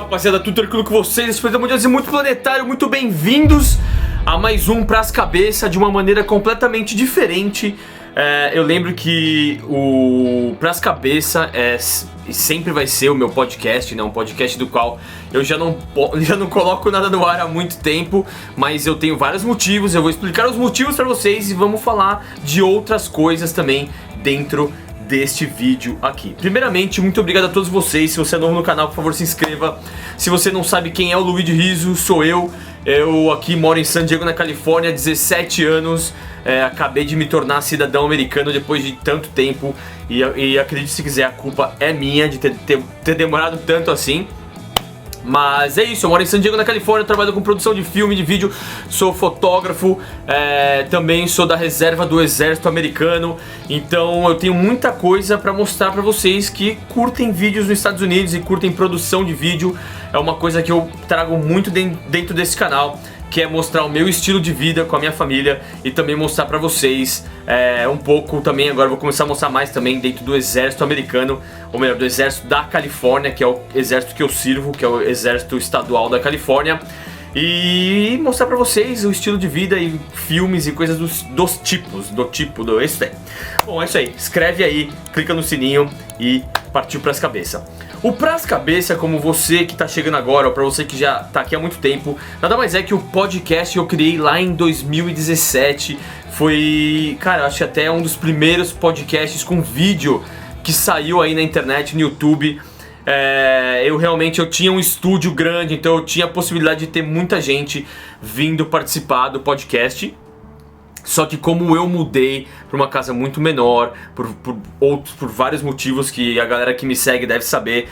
rapaziada, tudo tranquilo com vocês? Esse programa de muito planetário, muito bem-vindos a mais um Pras Cabeça de uma maneira completamente diferente. Eu lembro que o Pras Cabeça sempre vai ser o meu podcast, né? Um podcast do qual eu já não coloco nada no ar há muito tempo, mas eu tenho vários motivos, eu vou explicar os motivos pra vocês e vamos falar de outras coisas também dentro deste vídeo aqui. Primeiramente, muito obrigado a todos vocês. Se você é novo no canal, por favor, se inscreva. Se você não sabe quem é o Luigi Rizzo, sou eu. Eu aqui moro em San Diego, na Califórnia, há 17 anos. Acabei de me tornar cidadão americano depois de tanto tempo. E acredite se quiser, a culpa é minha de ter demorado tanto assim. Mas é isso, eu moro em San Diego, na Califórnia, trabalho com produção de filme, de vídeo, sou fotógrafo, também sou da reserva do exército americano. Então eu tenho muita coisa pra mostrar pra vocês que curtem vídeos nos Estados Unidos e curtem produção de vídeo. É uma coisa que eu trago muito dentro desse canal, que é mostrar o meu estilo de vida com a minha família e também mostrar pra vocês um pouco também, agora vou começar a mostrar mais também dentro do exército americano, ou melhor, do exército da Califórnia, que é o exército que eu sirvo, que é o exército estadual da Califórnia, e mostrar pra vocês o estilo de vida e filmes e coisas dos tipos, isso aí. Bom, é isso aí, escreve aí, clica no sininho e partiu pras cabeças. O Pras Cabeça, como você que tá chegando agora, ou pra você que já tá aqui há muito tempo, nada mais é que o podcast que eu criei lá em 2017. Foi, cara, acho que até um dos primeiros podcasts com vídeo que saiu aí na internet, no YouTube. Eu tinha um estúdio grande, então eu tinha a possibilidade de ter muita gente vindo participar do podcast. Só que como eu mudei para uma casa muito menor, por vários motivos que a galera que me segue deve saber,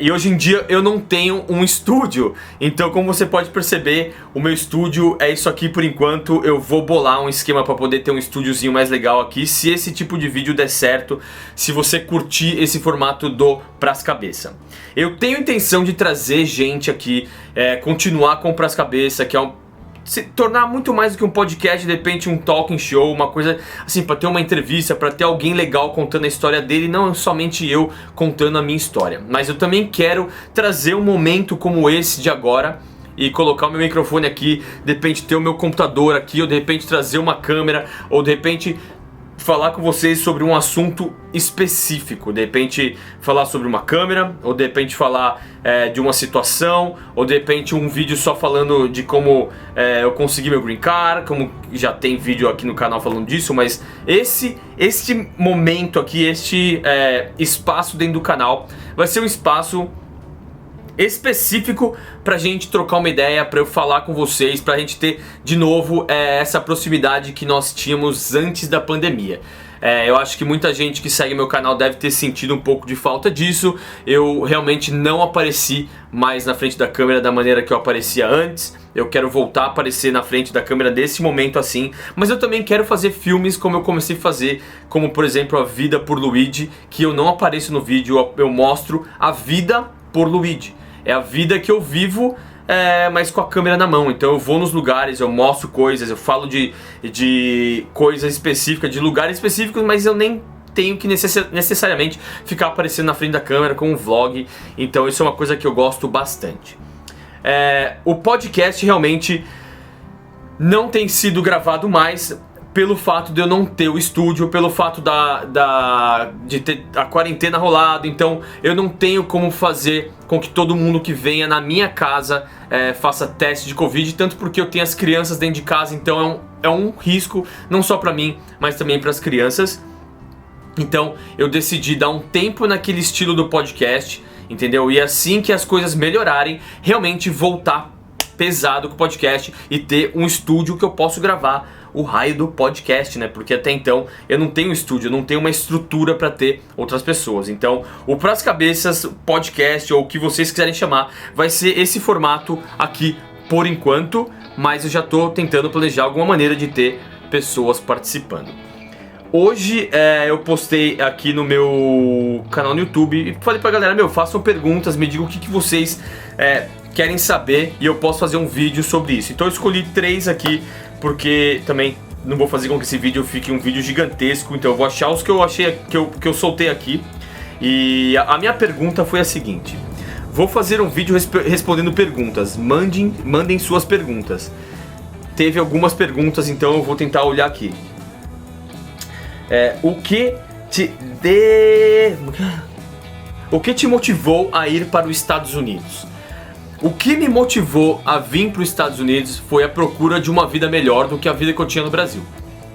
e hoje em dia eu não tenho um estúdio. Então, como você pode perceber, o meu estúdio é isso aqui por enquanto. Eu vou bolar um esquema para poder ter um estúdiozinho mais legal aqui, se esse tipo de vídeo der certo, se você curtir esse formato do Pras Cabeça. Eu tenho intenção de trazer gente aqui, continuar com o Pras Cabeça, que é se tornar muito mais do que um podcast, de repente um talking show, uma coisa assim, pra ter uma entrevista, pra ter alguém legal contando a história dele, não somente eu contando a minha história. Mas eu também quero trazer um momento como esse de agora e colocar o meu microfone aqui, de repente ter o meu computador aqui, ou de repente trazer uma câmera, ou de repente falar com vocês sobre um assunto específico, de repente falar sobre uma câmera, ou de repente falar de uma situação, ou de repente um vídeo só falando de como eu consegui meu green card, como já tem vídeo aqui no canal falando disso, mas este momento aqui, este espaço dentro do canal vai ser um espaço específico pra gente trocar uma ideia, pra eu falar com vocês, pra gente ter de novo essa proximidade que nós tínhamos antes da pandemia. Eu acho que muita gente que segue meu canal deve ter sentido um pouco de falta disso. Eu realmente não apareci mais na frente da câmera da maneira que eu aparecia antes. Eu quero voltar a aparecer na frente da câmera desse momento assim, mas eu também quero fazer filmes como eu comecei a fazer, como por exemplo A Vida por Luigi, que eu não apareço no vídeo, eu mostro a vida por Luigi. É a vida que eu vivo, mas com a câmera na mão. Então eu vou nos lugares, eu mostro coisas, eu falo de coisas específicas, de lugares específicos, mas eu nem tenho que necessariamente ficar aparecendo na frente da câmera com um vlog. Então isso é uma coisa que eu gosto bastante. O podcast realmente não tem sido gravado mais pelo fato de eu não ter o estúdio, pelo fato de ter a quarentena rolado. Então eu não tenho como fazer com que todo mundo que venha na minha casa faça teste de Covid, tanto porque eu tenho as crianças dentro de casa, então é um risco não só pra mim, mas também para as crianças. Então eu decidi dar um tempo naquele estilo do podcast, entendeu? E assim que as coisas melhorarem, realmente voltar pesado com o podcast e ter um estúdio que eu posso gravar o raio do podcast, né? Porque até então eu não tenho estúdio, eu não tenho uma estrutura para ter outras pessoas. Então o Pras Cabeças podcast, ou o que vocês quiserem chamar, vai ser esse formato aqui por enquanto, mas eu já tô tentando planejar alguma maneira de ter pessoas participando. Hoje eu postei aqui no meu canal no YouTube e falei pra galera, façam perguntas, me digam o que vocês querem saber e eu posso fazer um vídeo sobre isso. Então eu escolhi 3 aqui, porque também não vou fazer com que esse vídeo fique um vídeo gigantesco, então eu vou achar os que eu achei, que eu soltei aqui. E a minha pergunta foi a seguinte: vou fazer um vídeo respondendo perguntas. Mandem suas perguntas. Teve algumas perguntas, então eu vou tentar olhar aqui. O que te motivou a ir para os Estados Unidos? O que me motivou a vir para os Estados Unidos foi a procura de uma vida melhor do que a vida que eu tinha no Brasil.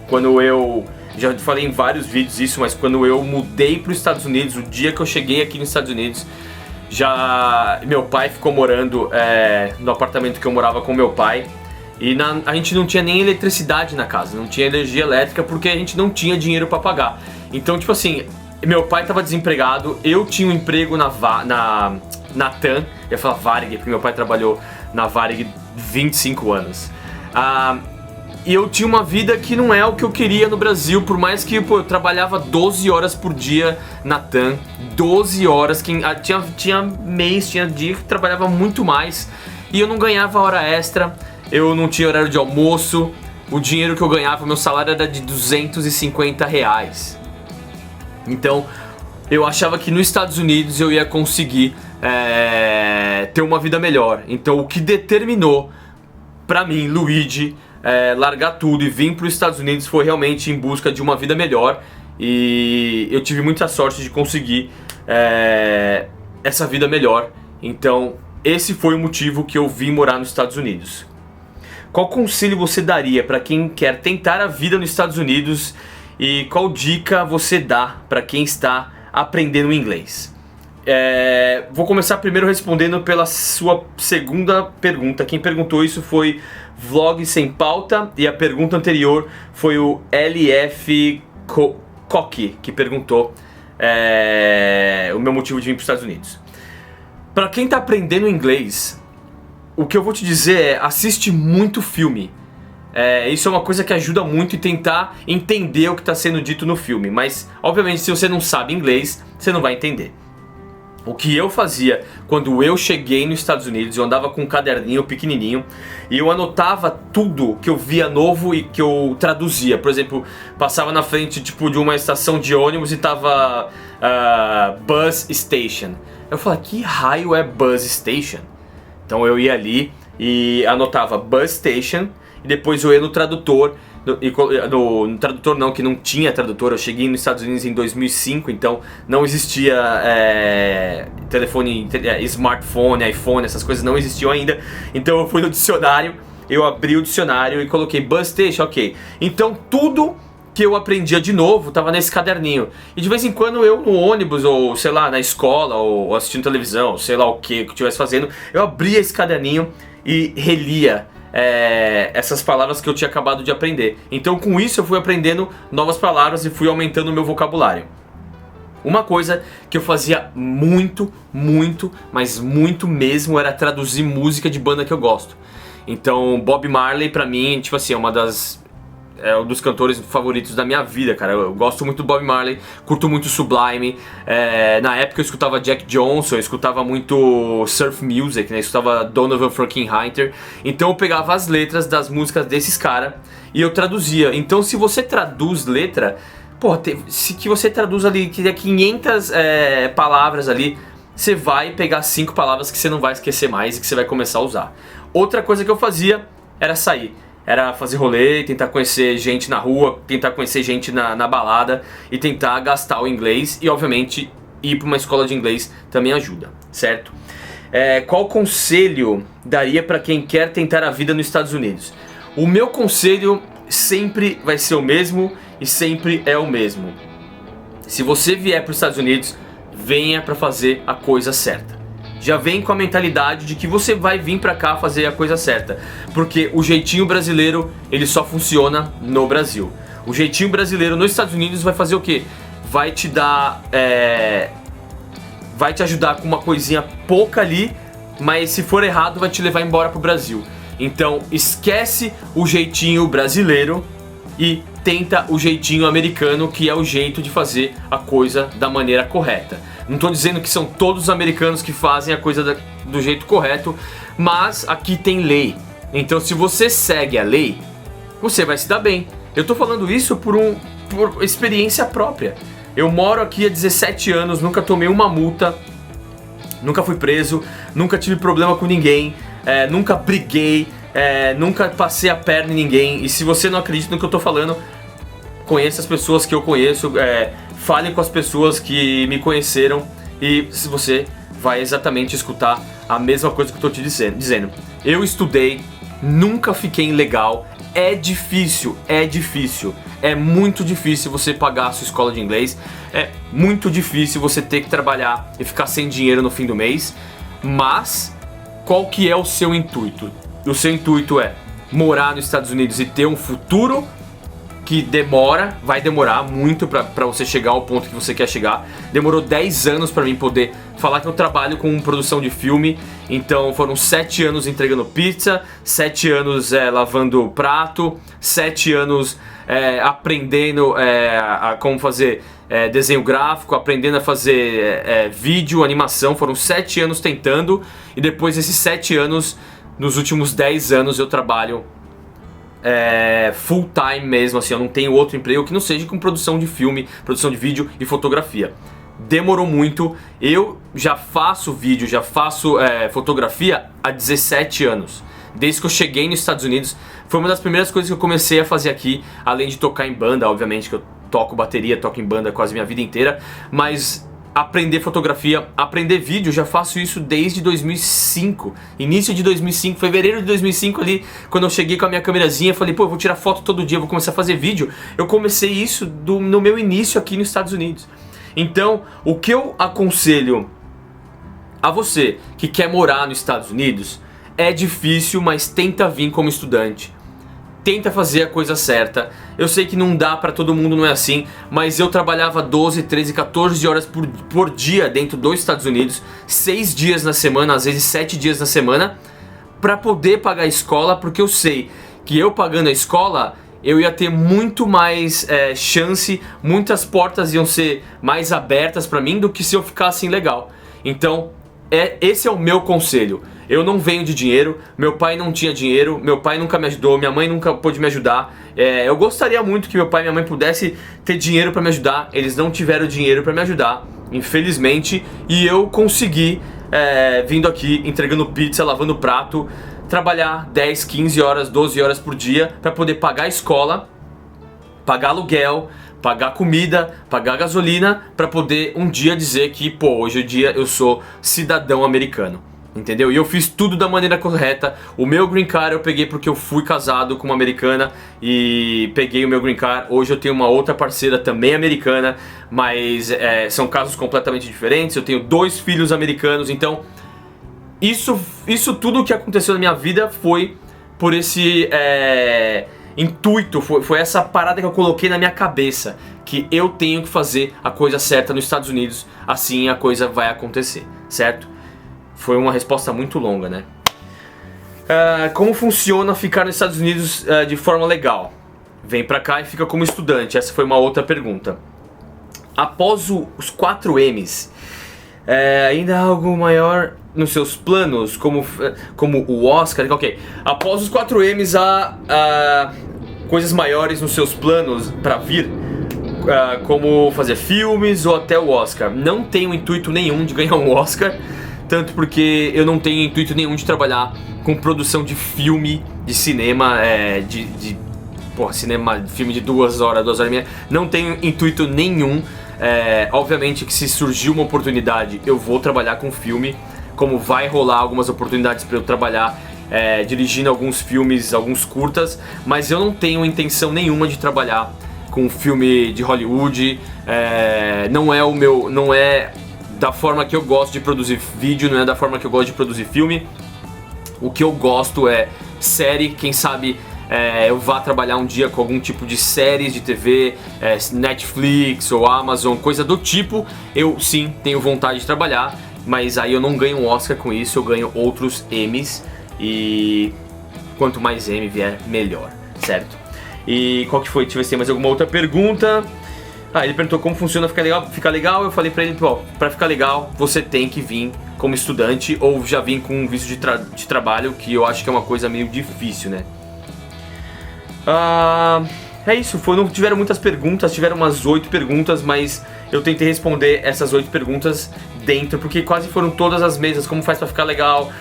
Quando eu... Já falei em vários vídeos isso, mas quando eu mudei para os Estados Unidos, o dia que eu cheguei aqui nos Estados Unidos, meu pai ficou morando no apartamento que eu morava com meu pai. E a gente não tinha nem eletricidade na casa, não tinha energia elétrica porque a gente não tinha dinheiro para pagar. Então, tipo assim, meu pai estava desempregado, eu tinha um emprego na TAM, eu ia falar Varig, porque meu pai trabalhou na Varig 25 anos. E eu tinha uma vida que não é o que eu queria no Brasil, por mais que eu trabalhava 12 horas por dia na TAM, 12 horas, tinha mês, tinha dia que trabalhava muito mais, e eu não ganhava hora extra, eu não tinha horário de almoço, o dinheiro que eu ganhava, meu salário era de R$250. Então, eu achava que nos Estados Unidos eu ia conseguir ter uma vida melhor. Então, o que determinou pra mim, Luigi, largar tudo e vir para os Estados Unidos foi realmente em busca de uma vida melhor. E eu tive muita sorte de conseguir essa vida melhor. Então, esse foi o motivo que eu vim morar nos Estados Unidos. Qual conselho você daria para quem quer tentar a vida nos Estados Unidos e qual dica você dá para quem está aprendendo inglês? Vou começar primeiro respondendo pela sua segunda pergunta. Quem perguntou isso foi Vlog Sem Pauta e a pergunta anterior foi o LF Coque que perguntou o meu motivo de vir para os Estados Unidos. Para quem está aprendendo inglês, o que eu vou te dizer é assiste muito filme. Isso é uma coisa que ajuda muito em tentar entender o que está sendo dito no filme. Mas, obviamente, se você não sabe inglês, você não vai entender. O que eu fazia quando eu cheguei nos Estados Unidos, eu andava com um caderninho pequenininho e eu anotava tudo que eu via novo e que eu traduzia. Por exemplo, passava na frente de uma estação de ônibus e tava Bus Station. Eu falei, que raio é Bus Station? Então eu ia ali e anotava Bus Station e depois eu ia no tradutor. No tradutor não, que não tinha tradutor. Eu cheguei nos Estados Unidos em 2005, então não existia telefone, smartphone, iPhone, essas coisas não existiam ainda. Então eu fui no dicionário, eu abri o dicionário e coloquei Bus Station, ok. Então tudo que eu aprendia de novo estava nesse caderninho. E de vez em quando eu no ônibus, ou sei lá, na escola, ou assistindo televisão, sei lá o que eu estivesse fazendo, eu abria esse caderninho e relia essas palavras que eu tinha acabado de aprender. Então com isso eu fui aprendendo novas palavras e fui aumentando o meu vocabulário. Uma coisa que eu fazia muito, mas muito mesmo era traduzir música de banda que eu gosto. Então Bob Marley pra mim, tipo assim, é um dos cantores favoritos da minha vida, cara. Eu gosto muito do Bob Marley, curto muito Sublime. Na época eu escutava Jack Johnson, eu escutava muito surf music, né? Eu escutava Donovan Frankenheiter. Então eu pegava as letras das músicas desses caras e eu traduzia. Então se você traduz letra, se que você traduz ali, que é 500 palavras ali, você vai pegar 5 palavras que você não vai esquecer mais e que você vai começar a usar. Outra coisa que eu fazia era sair. Era fazer rolê, tentar conhecer gente na rua, tentar conhecer gente na balada e tentar gastar o inglês. E obviamente ir para uma escola de inglês também ajuda, certo? Qual conselho daria para quem quer tentar a vida nos Estados Unidos? O meu conselho sempre vai ser o mesmo e sempre é o mesmo. Se você vier para os Estados Unidos, venha para fazer a coisa certa. Já vem com a mentalidade de que você vai vir pra cá fazer a coisa certa. Porque o jeitinho brasileiro, ele só funciona no Brasil. O jeitinho brasileiro nos Estados Unidos vai fazer o quê? Vai te dar... vai te ajudar com uma coisinha pouca ali, mas se for errado vai te levar embora pro Brasil. Então esquece o jeitinho brasileiro e tenta o jeitinho americano, que é o jeito de fazer a coisa da maneira correta. Não estou dizendo que são todos os americanos que fazem a coisa do jeito correto, mas aqui tem lei. Então se você segue a lei, você vai se dar bem. Eu estou falando isso por experiência própria. Eu moro aqui há 17 anos, nunca tomei uma multa. Nunca fui preso, nunca tive problema com ninguém, nunca briguei, nunca passei a perna em ninguém. E se você não acredita no que eu tô falando, conheça as pessoas que eu conheço, fale com as pessoas que me conheceram e se você vai exatamente escutar a mesma coisa que eu tô te dizendo. Eu estudei, nunca fiquei ilegal, é difícil, é muito difícil você pagar a sua escola de inglês, é muito difícil você ter que trabalhar e ficar sem dinheiro no fim do mês, mas qual que é o seu intuito? O seu intuito é morar nos Estados Unidos e ter um futuro que vai demorar muito pra você chegar ao ponto que você quer chegar. Demorou 10 anos pra mim poder falar que eu trabalho com produção de filme. Então foram 7 anos entregando pizza, 7 anos lavando prato, 7 anos aprendendo a como fazer desenho gráfico, aprendendo a fazer vídeo, animação. Foram 7 anos tentando, e depois desses 7 anos, nos últimos 10 anos eu trabalho full time mesmo, assim, eu não tenho outro emprego que não seja com produção de filme, produção de vídeo e fotografia. Demorou muito, eu já faço vídeo, já faço fotografia há 17 anos. Desde que eu cheguei nos Estados Unidos, foi uma das primeiras coisas que eu comecei a fazer aqui, além de tocar em banda, obviamente que eu toco bateria, toco em banda quase minha vida inteira, mas aprender fotografia, aprender vídeo, já faço isso desde 2005, início de 2005, fevereiro de 2005 ali, quando eu cheguei com a minha câmerazinha, falei, pô, eu vou tirar foto todo dia, vou começar a fazer vídeo. Eu comecei isso no meu início aqui nos Estados Unidos. Então, o que eu aconselho a você que quer morar nos Estados Unidos, é difícil, mas tenta vir como estudante. Tenta fazer a coisa certa. Eu sei que não dá pra todo mundo, não é assim, mas eu trabalhava 12, 13, 14 horas por dia dentro dos Estados Unidos, 6 dias na semana, às vezes 7 dias na semana, pra poder pagar a escola, porque eu sei que eu pagando a escola, eu ia ter muito mais chance, muitas portas iam ser mais abertas pra mim do que se eu ficasse ilegal. Então, esse é o meu conselho. Eu não venho de dinheiro, meu pai não tinha dinheiro, meu pai nunca me ajudou, minha mãe nunca pôde me ajudar. Eu gostaria muito que meu pai e minha mãe pudessem ter dinheiro pra me ajudar, eles não tiveram dinheiro pra me ajudar, infelizmente, e eu consegui, vindo aqui, entregando pizza, lavando prato, trabalhar 10, 15 horas, 12 horas por dia pra poder pagar a escola, pagar aluguel, pagar comida, pagar gasolina, pra poder um dia dizer que, pô, hoje em dia eu sou cidadão americano. Entendeu? E eu fiz tudo da maneira correta. O meu green card eu peguei porque eu fui casado com uma americana e peguei o meu green card. Hoje eu tenho uma outra parceira também americana, mas são casos completamente diferentes. Eu tenho 2 filhos americanos, então isso tudo que aconteceu na minha vida foi por esse intuito, foi essa parada que eu coloquei na minha cabeça, que eu tenho que fazer a coisa certa nos Estados Unidos, assim a coisa vai acontecer, certo? Foi uma resposta muito longa, né? Como funciona ficar nos Estados Unidos de forma legal? Vem pra cá e fica como estudante. Essa foi uma outra pergunta. Após os 4 M's, ainda há algo maior nos seus planos? Como o Oscar? Ok. Após os 4 M's, há coisas maiores nos seus planos pra vir? Como fazer filmes ou até o Oscar? Não tenho intuito nenhum de ganhar um Oscar. Tanto porque eu não tenho intuito nenhum de trabalhar com produção de filme, de cinema, cinema, filme de 2 horas, 2 horas e meia. Não tenho intuito nenhum. Obviamente que se surgir uma oportunidade, eu vou trabalhar com filme. Como vai rolar algumas oportunidades para eu trabalhar dirigindo alguns filmes, alguns curtas. Mas eu não tenho intenção nenhuma de trabalhar com filme de Hollywood. Não é da forma que eu gosto de produzir vídeo, não é da forma que eu gosto de produzir filme. O que eu gosto é série, quem sabe eu vá trabalhar um dia com algum tipo de séries de TV, Netflix ou Amazon, coisa do tipo. Eu sim tenho vontade de trabalhar, mas aí eu não ganho um Oscar com isso, eu ganho outros Emmys, e quanto mais Emmy vier, melhor, certo? E qual que foi? Deixa eu ver se tem mais alguma outra pergunta. Ele perguntou como funciona ficar legal. Eu falei pra ele, pô, pra ficar legal você tem que vir como estudante ou já vir com um visto de trabalho, que eu acho que é uma coisa meio difícil, né? é isso, não tiveram muitas perguntas, tiveram umas 8 perguntas, mas eu tentei responder essas 8 perguntas dentro, porque quase foram todas as mesas, como faz pra ficar legal,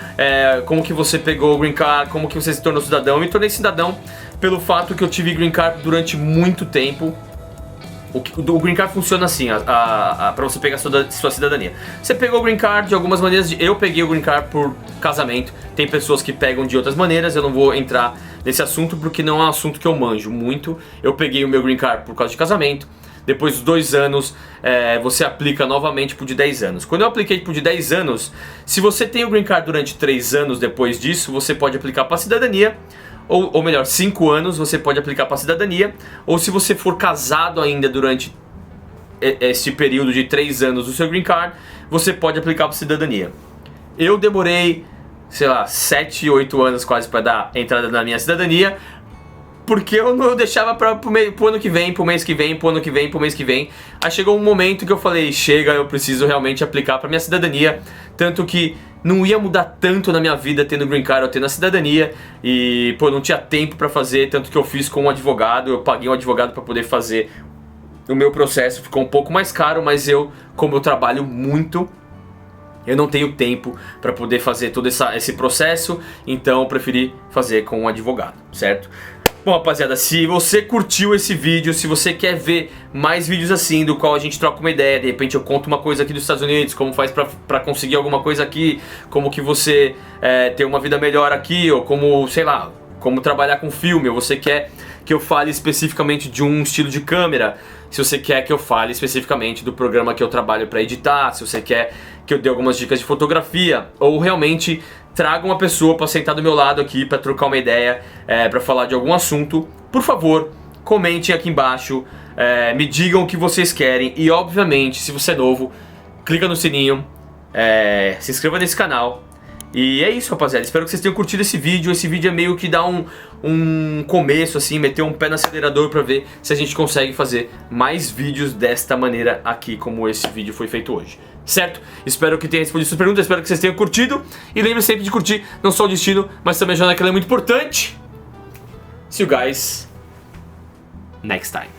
como que você pegou o Green Card, como que você se tornou cidadão. Eu me tornei cidadão pelo fato que eu tive Green Card durante muito tempo. O Green Card funciona assim, pra você pegar sua cidadania. Você pegou o Green Card de algumas maneiras, eu peguei o Green Card por casamento. Tem pessoas que pegam de outras maneiras, eu não vou entrar nesse assunto porque não é um assunto que eu manjo muito. Eu peguei o meu Green Card por causa de casamento. Depois dos 2 anos, você aplica novamente por de 10 anos. Quando eu apliquei por de 10 anos, se você tem o Green Card durante 3 anos depois disso, você pode aplicar para cidadania. Ou melhor, 5 anos você pode aplicar para cidadania. Ou se você for casado ainda durante esse período de 3 anos do seu Green Card, você pode aplicar para cidadania. Eu demorei, sei lá, 7, 8 anos quase para dar entrada na minha cidadania, porque eu não deixava pro ano que vem, pro mês que vem, pro ano que vem, pro mês que vem. Aí chegou um momento que eu falei, chega, eu preciso realmente aplicar pra minha cidadania. Tanto que não ia mudar tanto na minha vida tendo Green Card ou tendo a cidadania. E, pô, não tinha tempo pra fazer, tanto que eu fiz com um advogado. Eu paguei um advogado pra poder fazer o meu processo. Ficou um pouco mais caro, mas como eu trabalho muito, eu não tenho tempo para poder fazer todo esse processo, então eu preferi fazer com um advogado, certo? Bom, rapaziada, se você curtiu esse vídeo, se você quer ver mais vídeos assim, do qual a gente troca uma ideia, de repente eu conto uma coisa aqui dos Estados Unidos, como faz pra conseguir alguma coisa aqui, como que você ter uma vida melhor aqui, ou como, sei lá, como trabalhar com filme, ou você quer que eu fale especificamente de um estilo de câmera, se você quer que eu fale especificamente do programa que eu trabalho para editar, se você quer que eu dê algumas dicas de fotografia, ou realmente traga uma pessoa para sentar do meu lado aqui para trocar uma ideia, para falar de algum assunto, por favor, comentem aqui embaixo, me digam o que vocês querem e obviamente, se você é novo, clica no sininho, se inscreva nesse canal. E é isso, rapaziada, espero que vocês tenham curtido esse vídeo. Esse vídeo é meio que dá um começo, assim, meter um pé no acelerador pra ver se a gente consegue fazer mais vídeos desta maneira aqui, como esse vídeo foi feito hoje, certo? Espero que tenha respondido suas perguntas, espero que vocês tenham curtido. E lembre sempre de curtir não só o destino, mas também a jornada, que ela é muito importante. See you guys next time.